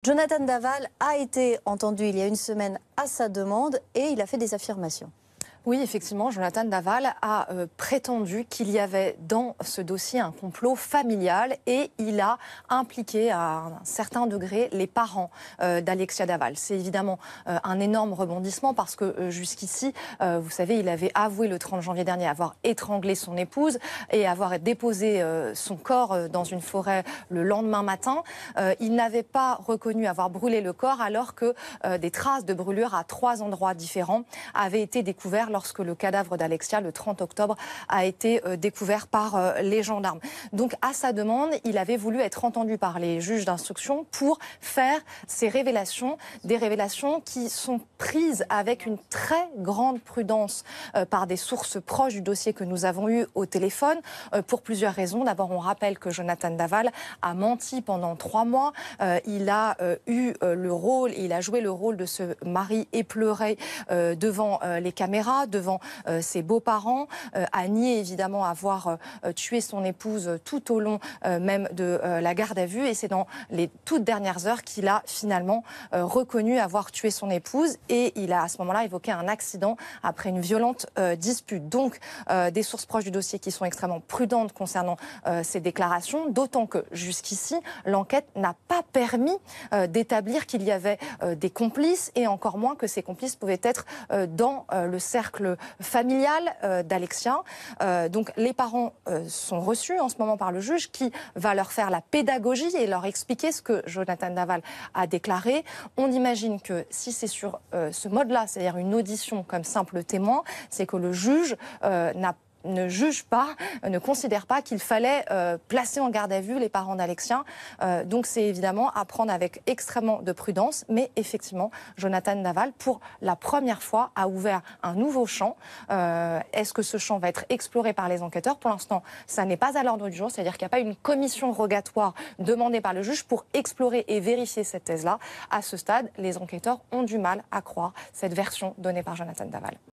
Jonathan Daval a été entendu il y a une semaine à sa demande et il a fait des affirmations. Oui, effectivement, Jonathan Daval a prétendu qu'il y avait dans ce dossier un complot familial et il a impliqué à un certain degré les parents d'Alexia Daval. C'est évidemment un énorme rebondissement parce que jusqu'ici, vous savez, il avait avoué le 30 janvier dernier avoir étranglé son épouse et avoir déposé son corps dans une forêt le lendemain matin. Il n'avait pas reconnu avoir brûlé le corps alors que des traces de brûlure à 3 endroits différents avaient été découvertes lorsque le cadavre d'Alexia, le 30 octobre, a été découvert par les gendarmes. Donc, à sa demande, il avait voulu être entendu par les juges d'instruction pour faire ces révélations, des révélations qui sont prises avec une très grande prudence par des sources proches du dossier que nous avons eu au téléphone, pour plusieurs raisons. D'abord, on rappelle que Jonathan Daval a menti pendant 3 mois. Il a il a joué le rôle de ce mari éploré devant les caméras, devant ses beaux-parents, a nié évidemment avoir tué son épouse tout au long même de la garde à vue. Et c'est dans les toutes dernières heures qu'il a finalement reconnu avoir tué son épouse. Et il a à ce moment-là évoqué un accident après une violente dispute. Donc des sources proches du dossier qui sont extrêmement prudentes concernant ces déclarations, d'autant que jusqu'ici, l'enquête n'a pas permis d'établir qu'il y avait des complices et encore moins que ces complices pouvaient être dans le cercle familial d'Alexia. Donc les parents sont reçus en ce moment par le juge qui va leur faire la pédagogie et leur expliquer ce que Jonathan Daval a déclaré. On imagine que si c'est sur ce mode-là, c'est-à-dire une audition comme simple témoin, c'est que le juge ne juge pas, ne considère pas qu'il fallait placer en garde à vue les parents d'Alexia. Donc c'est évidemment à prendre avec extrêmement de prudence. Mais effectivement, Jonathan Daval, pour la première fois, a ouvert un nouveau champ. Est-ce que ce champ va être exploré par les enquêteurs? Pour l'instant, ça n'est pas à l'ordre du jour. C'est-à-dire qu'il n'y a pas une commission rogatoire demandée par le juge pour explorer et vérifier cette thèse-là. À ce stade, les enquêteurs ont du mal à croire cette version donnée par Jonathan Daval.